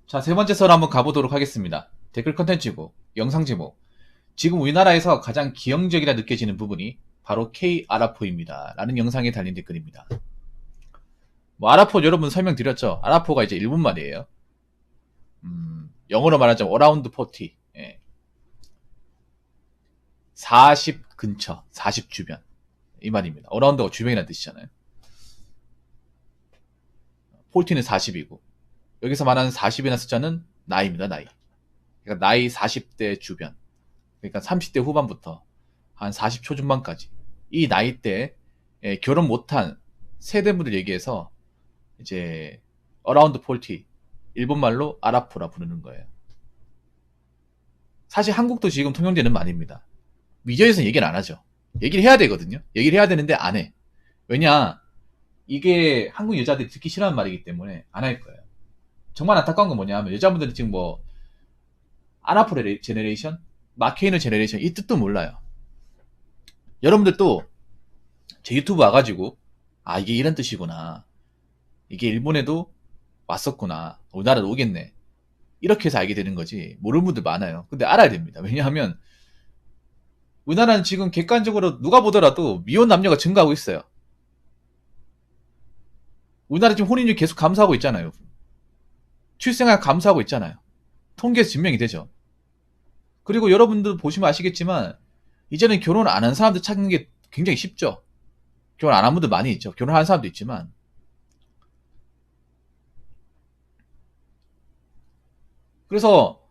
자, 세 번째 썰 한번 가보도록 하겠습니다. 댓글 컨텐츠고, 영상 제목. 지금 우리나라에서 가장 기형적이라 느껴지는 부분이 바로 K 아라포입니다. 라는 영상에 달린 댓글입니다. 아라포 여러분 설명드렸죠? 아라포가 이제 일본 말이에요. 영어로 말하자면 어라운드 40. 예. 40 근처, 40 주변. 이 말입니다. 어라운드가 주변이라는 뜻이잖아요. 40는 40이고, 여기서 말하는 40이라는 숫자는 나이입니다, 나이. 그러니까 나이 40대 주변. 그러니까 30대 후반부터 한 40초 중반까지. 이 나이대에 결혼 못한 세대분들 얘기해서 이제 around 40, 일본말로 아라포라 부르는 거예요. 사실 한국도 지금 통용되는 말입니다. 미디어에서는 얘기를 안 하죠. 얘기를 해야 되거든요. 얘기를 해야 되는데 안 해. 왜냐, 이게 한국 여자들이 듣기 싫어하는 말이기 때문에 안 할 거예요. 정말 안타까운 건 뭐냐 하면 여자분들은 지금 아나포 제네레이션, 마케이노 제네레이션 이 뜻도 몰라요. 여러분들도 제 유튜브 와가지고 이게 이런 뜻이구나, 이게 일본에도 왔었구나, 우리나라도 오겠네, 이렇게 해서 알게 되는 거지 모르는 분들 많아요. 근데 알아야 됩니다. 왜냐하면 우리나라는 지금 객관적으로 누가 보더라도 미혼 남녀가 증가하고 있어요. 우리나라 지금 혼인율 계속 감소하고 있잖아요. 출생률 감소하고 있잖아요. 통계에서 증명이 되죠. 그리고 여러분들 보시면 아시겠지만 이제는 결혼 안 한 사람들 찾는 게 굉장히 쉽죠. 결혼 안 한 분들 많이 있죠. 결혼한 사람도 있지만. 그래서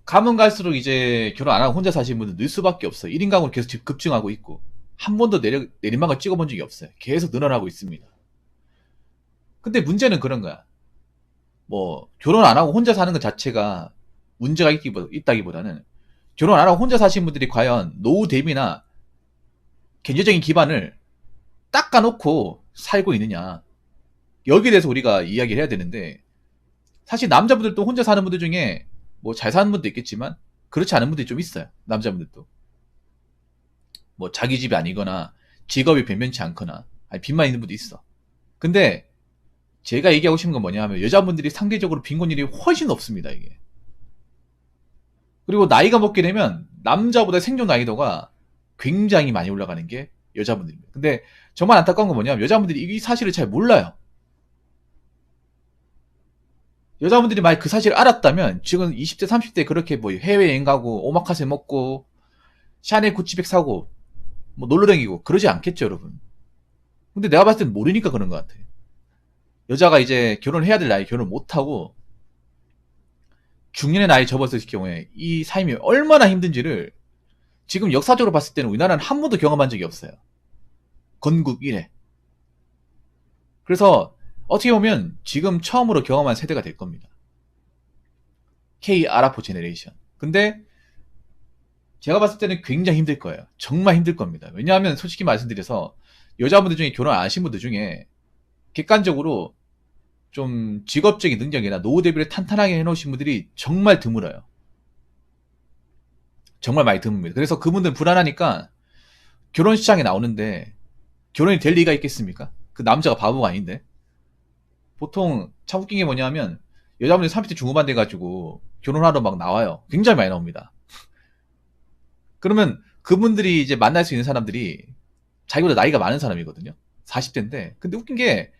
가면 갈수록 이제 결혼 안 하고 혼자 사시는 분들 늘 수밖에 없어요. 1인 가구는 계속 급증하고 있고 한 번도 내리막을 찍어본 적이 없어요. 계속 늘어나고 있습니다. 근데 문제는 그런 거야. 결혼 안 하고 혼자 사는 것 자체가 문제가 있다기보다는 결혼 안 하고 혼자 사시는 분들이 과연 노후 대비나 경제적인 기반을 닦아놓고 살고 있느냐, 여기에 대해서 우리가 이야기를 해야 되는데, 사실 남자분들도 혼자 사는 분들 중에 잘 사는 분도 있겠지만 그렇지 않은 분들이 좀 있어요. 남자분들도 자기 집이 아니거나 직업이 변변치 않거나 빚만 있는 분도 있어. 근데 제가 얘기하고 싶은 건 뭐냐 하면 여자분들이 상대적으로 빈곤율이 훨씬 없습니다, 이게. 그리고 나이가 먹게 되면 남자보다 생존 난이도가 굉장히 많이 올라가는 게 여자분들입니다. 근데 정말 안타까운 건 뭐냐면 여자분들이 이 사실을 잘 몰라요. 여자분들이 만약 그 사실을 알았다면 지금 20대 30대 그렇게 해외여행 가고 오마카세 먹고 샤넬 구찌백 사고 놀러 다니고 그러지 않겠죠, 여러분. 근데 내가 봤을 땐 모르니까 그런 것 같아. 여자가 이제 결혼해야 될 나이 결혼 못하고 중년의 나이 접었을 경우에 이 삶이 얼마나 힘든지를 지금 역사적으로 봤을 때는 우리나라는 한 번도 경험한 적이 없어요. 건국 이래. 그래서 어떻게 보면 지금 처음으로 경험한 세대가 될 겁니다. K 아라포 제네레이션. 근데 제가 봤을 때는 굉장히 힘들 거예요. 정말 힘들 겁니다. 왜냐하면 솔직히 말씀드려서 여자분들 중에 결혼 안 하신 분들 중에 객관적으로 좀 직업적인 능력이나 노후 대비를 탄탄하게 해놓으신 분들이 정말 드물어요. 정말 많이 드뭅니다. 그래서 그분들은 불안하니까 결혼 시장에 나오는데 결혼이 될 리가 있겠습니까? 그 남자가 바보가 아닌데. 보통 참 웃긴 게 뭐냐면 여자분들이 30대 중후반 돼가지고 결혼하러 막 나와요. 굉장히 많이 나옵니다. 그러면 그분들이 이제 만날 수 있는 사람들이 자기보다 나이가 많은 사람이거든요. 40대인데. 근데 웃긴 게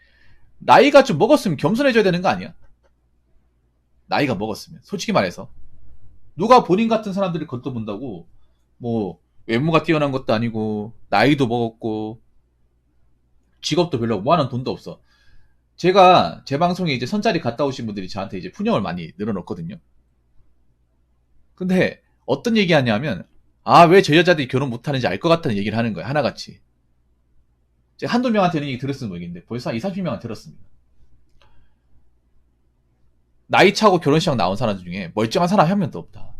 나이가 좀 먹었으면 겸손해져야 되는 거 아니야? 나이가 먹었으면. 솔직히 말해서. 누가 본인 같은 사람들을 걷어본다고 외모가 뛰어난 것도 아니고 나이도 먹었고 직업도 별로 모아놓은 돈도 없어. 제가 제 방송에 이제 선자리 갔다 오신 분들이 저한테 이제 푸념을 많이 늘어놓거든요. 근데 어떤 얘기 하냐면 왜 저 여자들이 결혼 못하는지 알 것 같다는 얘기를 하는 거예요. 하나같이. 제가 한두 명한테 이런 얘기 들었으면 모르겠는데 벌써 한 20, 30명한테 들었습니다. 나이 차고 결혼식 나온 사람 중에 멀쩡한 사람이 한 명도 없다.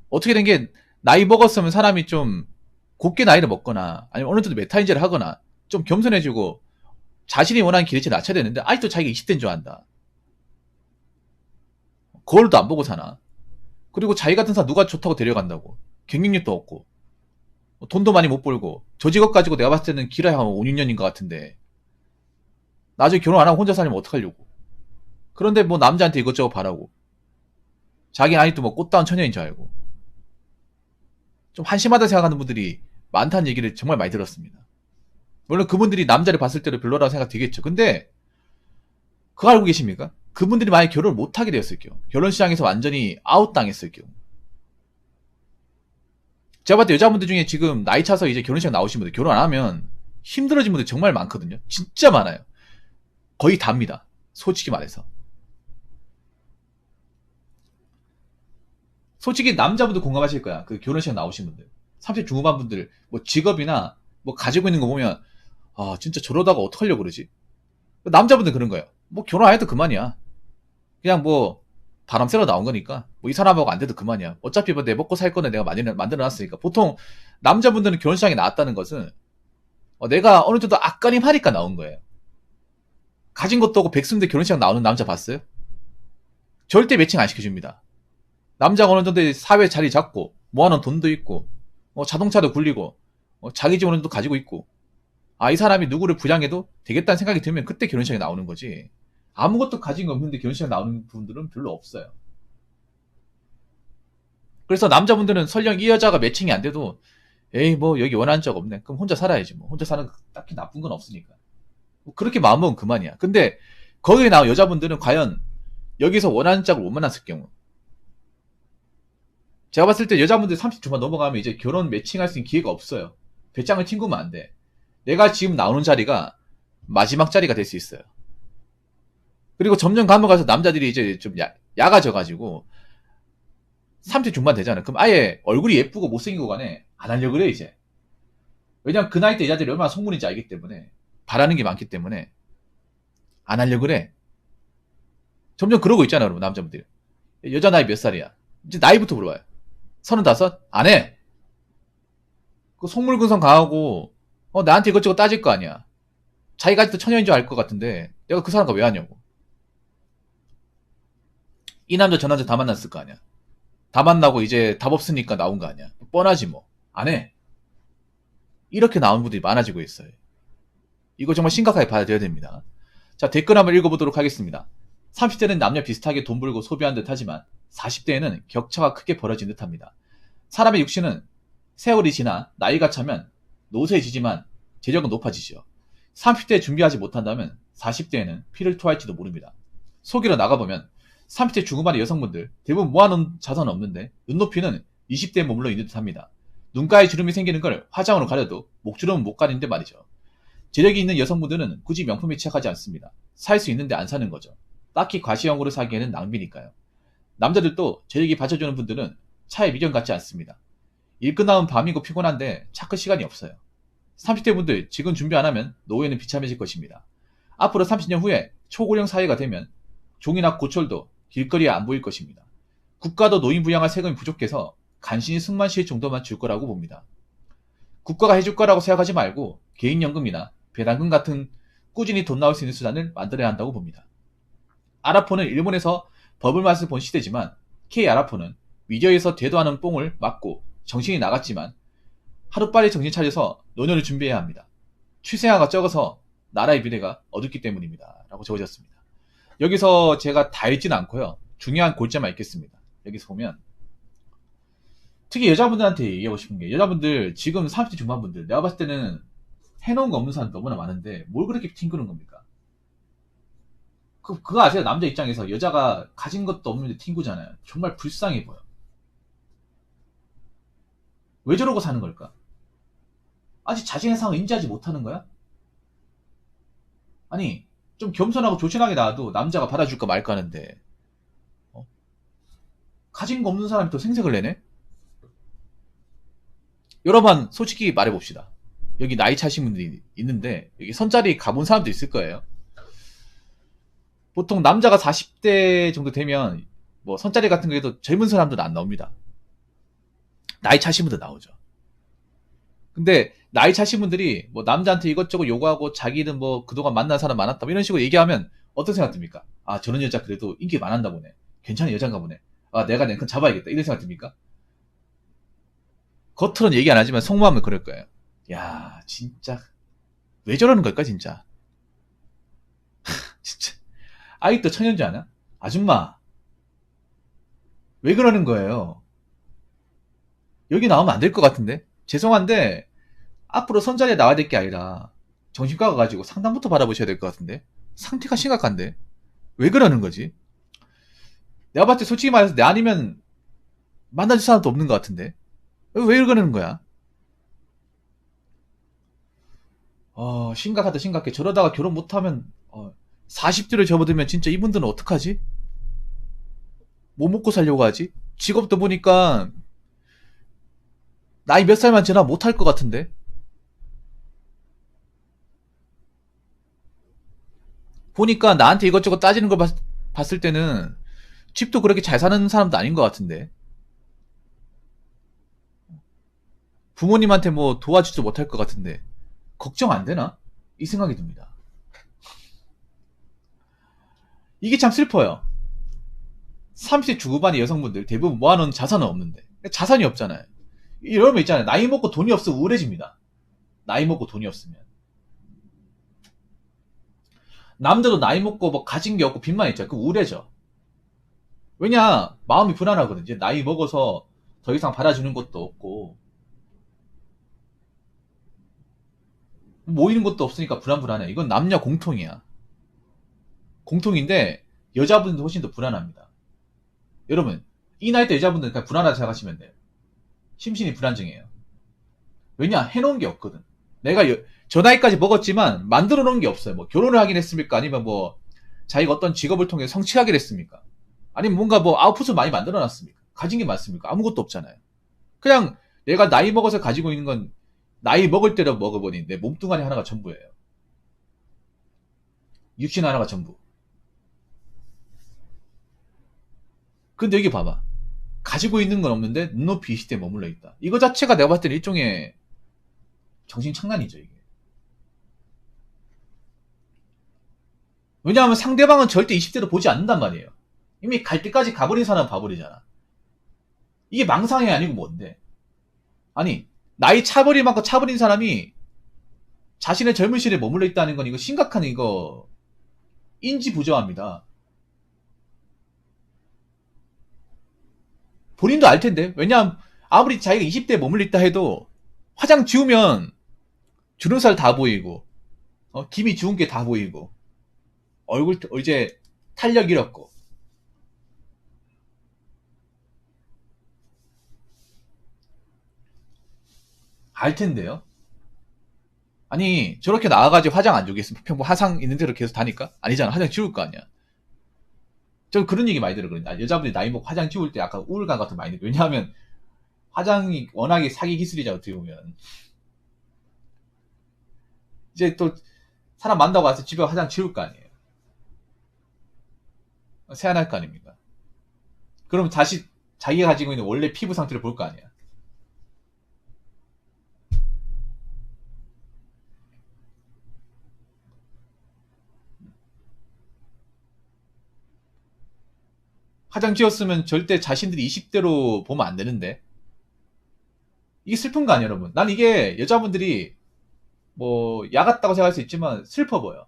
어떻게 된 게 나이 먹었으면 사람이 좀 곱게 나이를 먹거나 아니면 어느 정도 메타인지를 하거나 좀 겸손해지고 자신이 원하는 기대치를 낮춰야 되는데 아직도 자기가 20대인 줄 안다. 거울도 안 보고 사나. 그리고 자기 같은 사람 누가 좋다고 데려간다고. 경쟁력도 없고 돈도 많이 못 벌고 저 직업 가지고 내가 봤을 때는 길어야 한 5, 6년인 것 같은데 나중에 결혼 안 하고 혼자 살면 어떡하려고. 그런데 남자한테 이것저것 바라고 자기는 아직도 뭐 꽃다운 처녀인 줄 알고. 좀 한심하다 생각하는 분들이 많다는 얘기를 정말 많이 들었습니다. 물론 그분들이 남자를 봤을 때도 별로라고 생각되겠죠. 근데 그거 알고 계십니까? 그분들이 만약에 결혼을 못하게 되었을 경우, 결혼시장에서 완전히 아웃당했을 경우, 제가 봤을 때 여자분들 중에 지금 나이 차서 이제 결혼식 나오신 분들, 결혼 안 하면 힘들어진 분들 정말 많거든요. 진짜 많아요. 거의 다입니다. 솔직히 말해서. 솔직히 남자분들 공감하실 거야. 그 결혼식 나오신 분들. 30 중후반 분들, 뭐 직업이나 뭐 가지고 있는 거 보면, 아, 진짜 저러다가 어떡하려고 그러지? 남자분들 그런 거예요. 뭐 결혼 안 해도 그만이야. 그냥 뭐 바람 쐬러 나온 거니까 뭐 이 사람하고 안 돼도 그만이야. 어차피 뭐 내 먹고 살 거는 내가 만들어놨으니까. 보통 남자분들은 결혼식장에 나왔다는 것은 내가 어느 정도 앞가림하니까 나온 거예요. 가진 것도 없고 백수인데 결혼식 나오는 남자 봤어요? 절대 매칭 안 시켜줍니다. 남자가 어느 정도 사회 자리 잡고 모아놓은 돈도 있고 자동차도 굴리고 자기 집 어느 정도 가지고 있고, 아, 이 사람이 누구를 부양해도 되겠다는 생각이 들면 그때 결혼식에 나오는 거지. 아무것도 가진 거 없는데 결혼식에 나오는 분들은 별로 없어요. 그래서 남자분들은 설령 이 여자가 매칭이 안 돼도 에이 뭐 여기 원하는 적 없네. 그럼 혼자 살아야지 뭐. 혼자 사는 거 딱히 나쁜 건 없으니까. 뭐 그렇게 마음먹으면 그만이야. 근데 거기에 나온 여자분들은 과연 여기서 원하는 짝을 못 만났을 경우, 제가 봤을 때 여자분들 30 중반 넘어가면 이제 결혼 매칭할 수 있는 기회가 없어요. 배짱을 튕기면 안 돼. 내가 지금 나오는 자리가 마지막 자리가 될 수 있어요. 그리고 점점 가면 남자들이 이제 좀 야가져가지고 30 중반 되잖아. 그럼 아예 얼굴이 예쁘고 못생기고 간에 안 하려고 그래 이제. 왜냐면 그 나이 때 여자들이 얼마나 속물인지 알기 때문에, 바라는 게 많기 때문에 안 하려고 그래. 점점 그러고 있잖아 여러분. 남자분들 여자 나이 몇 살이야? 이제 나이부터 물어봐요. 35? 안 해. 그 속물근성 강하고 나한테 이것저것 따질 거 아니야. 자기가 아직도 처녀인 줄 알 것 같은데 내가 그 사람과 왜 하냐고. 이 남자 저 남자 다 만났을 거 아니야. 다 만나고 이제 답 없으니까 나온 거 아니야. 뻔하지 뭐. 안 해. 이렇게 나온 분들이 많아지고 있어요. 이거 정말 심각하게 받아들여야 됩니다. 자, 댓글 한번 읽어보도록 하겠습니다. 30대는 남녀 비슷하게 돈 벌고 소비한 듯 하지만 40대에는 격차가 크게 벌어진 듯 합니다. 사람의 육신은 세월이 지나 나이가 차면 노쇠지지만 재력은 높아지죠. 30대에 준비하지 못한다면 40대에는 피를 토할지도 모릅니다. 속이러 나가보면 30대 중후반의 여성분들 대부분 모아놓은 자산은 없는데 눈높이는 20대에 머물러 있는 듯 합니다. 눈가에 주름이 생기는 걸 화장으로 가려도 목주름은 못 가리는데 말이죠. 재력이 있는 여성분들은 굳이 명품에 취약하지 않습니다. 살 수 있는데 안 사는 거죠. 딱히 과시형으로 사기에는 낭비니까요. 남자들도 재력이 받쳐주는 분들은 차에 미련 같지 않습니다. 일 끝나면 밤이고 피곤한데 차 끌 시간이 없어요. 30대 분들 지금 준비 안 하면 노후에는 비참해질 것입니다. 앞으로 30년 후에 초고령 사회가 되면 종이나 고철도 길거리에 안 보일 것입니다. 국가도 노인 부양할 세금이 부족해서 간신히 숨만 쉴 정도만 줄 거라고 봅니다. 국가가 해줄 거라고 생각하지 말고 개인연금이나 배당금 같은 꾸준히 돈 나올 수 있는 수단을 만들어야 한다고 봅니다. 아라포는 일본에서 버블 맛을 본 시대지만 K 아라포는 미디어에서 되도 않은 뽕을 맞고 정신이 나갔지만 하루빨리 정신 차려서 노년을 준비해야 합니다. 출생아가 적어서 나라의 미래가 어둡기 때문입니다. 라고 적어졌습니다. 여기서 제가 다 읽지는 않고요. 중요한 골자만 읽겠습니다. 여기서 보면 특히 여자분들한테 얘기하고 싶은 게, 여자분들 지금 30대 중반분들 내가 봤을 때는 해놓은 거 없는 사람 너무나 많은데 뭘 그렇게 튕기는 겁니까? 그거 아세요? 남자 입장에서 여자가 가진 것도 없는데 튕구잖아요. 정말 불쌍해 보여. 왜 저러고 사는 걸까? 아직 자신의 상황을 인지하지 못하는 거야? 아니, 좀 겸손하고 조신하게 나와도 남자가 받아줄까 말까 하는데 가진 거 없는 사람이 또 생색을 내네? 여러분 솔직히 말해봅시다. 여기 나이 차신 분들이 있는데 여기 선자리 가본 사람도 있을 거예요. 보통 남자가 40대 정도 되면 뭐 선자리 같은 거에도 젊은 사람들은 안 나옵니다. 나이 차신 분들 나오죠. 근데 나이 차신 분들이 뭐 남자한테 이것저것 요구하고 자기는 뭐 그동안 만난 사람 많았다 뭐 이런 식으로 얘기하면 어떤 생각 듭니까? 아, 저런 여자 그래도 인기 많았나 보네. 괜찮은 여잔가 보네. 아, 내가 랭큰 잡아야겠다. 이런 생각 듭니까? 겉으로는 얘기 안 하지만 속마음은 그럴 거예요. 야, 진짜 왜 저러는 걸까 진짜. 진짜 아직도 천연지 않아? 아줌마, 왜 그러는 거예요? 여기 나오면 안 될 것 같은데? 죄송한데, 앞으로 선자리에 나와야 될 게 아니라, 정신과 가가지고 상담부터 받아보셔야 될 것 같은데? 상태가 심각한데? 왜 그러는 거지? 내가 봤을 때 솔직히 말해서 내 아니면 만나줄 사람도 없는 것 같은데? 왜 그러는 거야? 심각하다, 심각해. 저러다가 결혼 못하면, 40대를 접어들면 진짜 이분들은 어떡하지? 뭐 먹고 살려고 하지? 직업도 보니까, 나이 몇 살만 지나 못할 것 같은데? 보니까 나한테 이것저것 따지는 걸 봤을 때는, 집도 그렇게 잘 사는 사람도 아닌 것 같은데? 부모님한테 뭐 도와주지도 못할 것 같은데? 걱정 안 되나? 이 생각이 듭니다. 이게 참 슬퍼요. 30대 중후반의 여성분들 대부분 모아놓은 자산은 없는데 자산이 없잖아요. 이러면 있잖아요. 나이 먹고 돈이 없으면 우울해집니다. 나이 먹고 돈이 없으면. 남자도 나이 먹고 뭐 가진 게 없고 빚만 있잖아요. 그럼 우울해져. 왜냐? 마음이 불안하거든. 이제 나이 먹어서 더 이상 받아주는 것도 없고 모이는 것도 없으니까 불안해. 이건 남녀 공통이야. 공통인데 여자분들도 훨씬 더 불안합니다. 여러분 이 나이 때 여자분들은 그냥 불안하다 생각하시면 돼요. 심신이 불안정해요. 왜냐? 해놓은 게 없거든. 내가 저 나이까지 먹었지만 만들어 놓은 게 없어요. 뭐 결혼을 하긴 했습니까? 아니면 뭐 자기가 어떤 직업을 통해 성취하긴 했습니까? 아니면 뭔가 뭐 아웃풋을 많이 만들어 놨습니까? 가진 게 많습니까? 아무것도 없잖아요. 그냥 내가 나이 먹어서 가지고 있는 건 나이 먹을 때로 먹어보니 내 몸뚱아리 하나가 전부예요. 육신 하나가 전부. 근데 여기 봐봐. 가지고 있는 건 없는데 눈높이 20대에 머물러 있다. 이거 자체가 내가 봤을 때는 일종의 정신착란이죠, 이게. 왜냐하면 상대방은 절대 20대로 보지 않는단 말이에요. 이미 갈 때까지 가버린 사람은 봐버리잖아. 이게 망상이 아니고 뭔데? 아니, 나이 차버릴 만큼 차버린 사람이 자신의 젊은 시절에 머물러 있다는 건 이거 심각한 이거 인지 부조화입니다. 본인도 알 텐데. 왜냐하면 아무리 자기가 20대에 머물러 있다 해도 화장 지우면 주름살 다 보이고 김이 주운 게 다 보이고 얼굴 이제 탄력 잃었고 알 텐데요. 아니 저렇게 나와가지고 화장 안 지우겠으면 평범 화상 있는 대로 계속 다니까? 아니잖아. 화장 지울 거 아니야. 저 그런 얘기 많이 들었거든요. 여자분들이 나이 먹고 화장 지울 때 약간 우울감 같은 거 많이 들어요. 왜냐하면 화장이 워낙에 사기 기술이잖아. 어떻게 보면 이제 또 사람 만나고 와서 집에 화장 지울 거 아니에요. 세안할 거 아닙니까? 그러면 다시 자기가 가지고 있는 원래 피부 상태를 볼 거 아니야. 화장 지웠으면 절대 자신들이 20대로 보면 안 되는데. 이게 슬픈 거 아니에요, 여러분? 난 이게 여자분들이 뭐 야같다고 생각할 수 있지만 슬퍼 보여.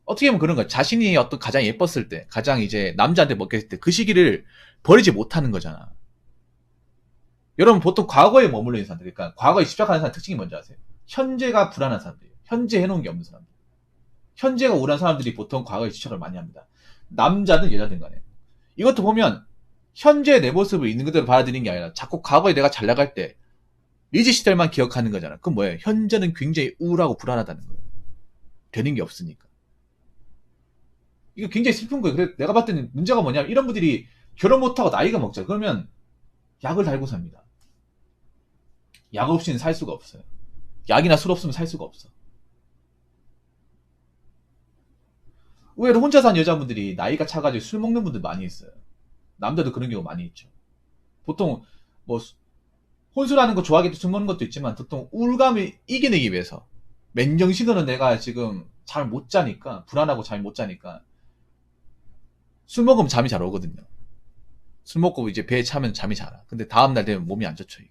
어떻게 보면 그런 거야. 자신이 어떤 가장 예뻤을 때, 가장 이제 남자한테 먹혔을 때 그 시기를 버리지 못하는 거잖아. 여러분 보통 과거에 머물러 있는 사람들, 그러니까 과거에 집착하는 사람 특징이 뭔지 아세요? 현재가 불안한 사람들이에요. 현재 해놓은 게 없는 사람들. 현재가 우울한 사람들이 보통 과거에 집착을 많이 합니다. 남자든 여자든 간에. 이것도 보면 현재 내 모습을 있는 그대로 받아들이는 게 아니라 자꾸 과거에 내가 잘 나갈 때 리즈 시절만 기억하는 거잖아. 그럼 뭐예요? 현재는 굉장히 우울하고 불안하다는 거예요. 되는 게 없으니까. 이거 굉장히 슬픈 거예요. 그래 내가 봤을 때는 문제가 뭐냐면 이런 분들이 결혼 못하고 나이가 먹자. 그러면 약을 달고 삽니다. 약 없이는 살 수가 없어요. 약이나 술 없으면 살 수가 없어. 의외로 혼자 산 여자분들이 나이가 차가지고 술 먹는 분들 많이 있어요. 남자도 그런 경우 많이 있죠. 보통 뭐 혼술하는 거 좋아하기 술 먹는 것도 있지만 보통 우울감을 이겨내기 위해서 맨정신으로 내가 지금 잘 못 자니까 불안하고 잘 못 자니까 술 먹으면 잠이 잘 오거든요. 술 먹고 이제 배에 차면 잠이 잘 와. 근데 다음날 되면 몸이 안 좋죠, 이게.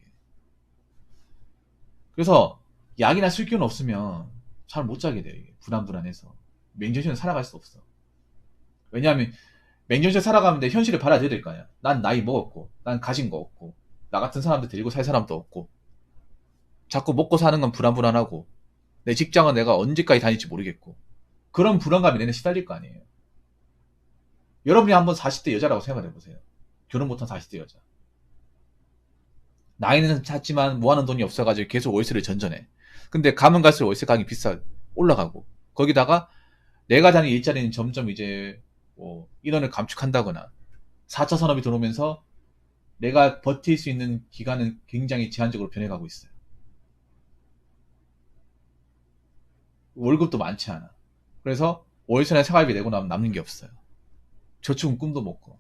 그래서 약이나 술 기운 없으면 잘 못 자게 돼요, 이게. 불안해서. 맨정신으로 살아갈 수 없어. 왜냐하면 맹년시 살아가는데 현실을 받아들여야 될 거 아니야. 난 나이 먹었고, 난 가진 거 없고, 나 같은 사람들 데리고 살 사람도 없고, 자꾸 먹고 사는 건 불안불안하고, 내 직장은 내가 언제까지 다닐지 모르겠고, 그런 불안감이 내내 시달릴 거 아니에요. 여러분이 한번 40대 여자라고 생각해보세요. 결혼 못한 40대 여자. 나이는 찼지만 모아놓은 돈이 없어가지고 계속 월세를 전전해. 근데 가면 갈수록 월세 가격이 올라가고, 거기다가 내가 다니는 일자리는 점점 이제 뭐 인원을 감축한다거나 4차 산업이 들어오면서 내가 버틸 수 있는 기간은 굉장히 제한적으로 변해가고 있어요. 월급도 많지 않아. 그래서 월세나 생활비 내고 나면 남는 게 없어요. 저축은 꿈도 못 꿔.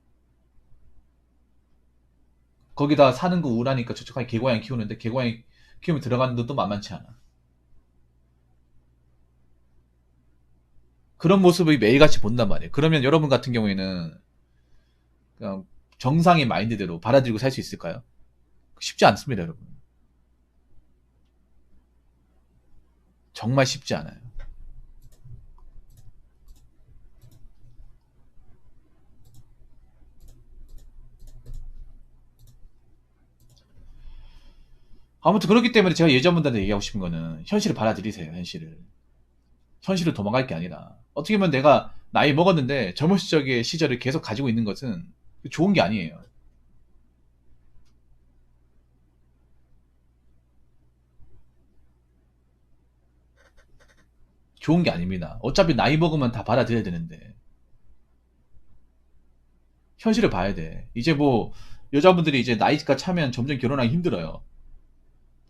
거기다 사는 거 우울하니까 저축하게 개고양이 키우는데 개고양이 키우면 들어가는 돈도 만만치 않아. 그런 모습을 매일같이 본단 말이에요. 그러면 여러분 같은 경우에는 그냥 정상의 마인드대로 받아들이고 살 수 있을까요? 쉽지 않습니다, 여러분. 정말 쉽지 않아요. 아무튼 그렇기 때문에 제가 여자분들한테 얘기하고 싶은 거는 현실을 받아들이세요, 현실을. 현실을 도망갈 게 아니라. 어떻게 보면 내가 나이 먹었는데 젊은 시절의 시절을 계속 가지고 있는 것은 좋은 게 아니에요. 좋은 게 아닙니다. 어차피 나이 먹으면 다 받아들여야 되는데. 현실을 봐야 돼. 이제 뭐 여자분들이 이제 나이가 차면 점점 결혼하기 힘들어요.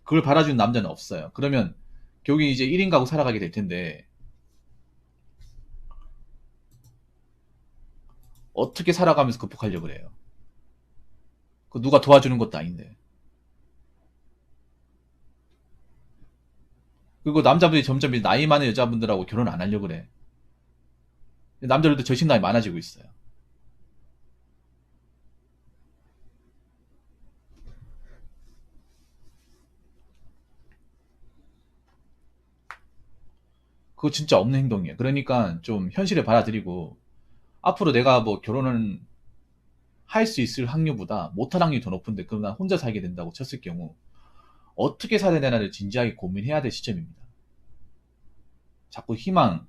그걸 받아주는 남자는 없어요. 그러면 결국 이제 1인 가구 살아가게 될 텐데 어떻게 살아가면서 극복하려고 그래요? 그 누가 도와주는 것도 아닌데. 그리고 남자분들이 점점 나이 많은 여자분들하고 결혼 안 하려고 그래. 남자들도 절친남이 많아지고 있어요. 그거 진짜 없는 행동이에요. 그러니까 좀 현실을 받아들이고 앞으로 내가 뭐 결혼을 할 수 있을 확률보다 못할 확률이 더 높은데 그럼 난 혼자 살게 된다고 쳤을 경우 어떻게 살아야 되나를 진지하게 고민해야 될 시점입니다. 자꾸 희망,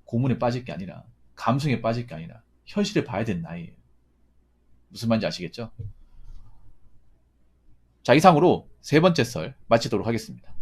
고문에 빠질 게 아니라 감성에 빠질 게 아니라 현실을 봐야 되는 나이에요. 무슨 말인지 아시겠죠? 자, 이상으로 세 번째 썰 마치도록 하겠습니다.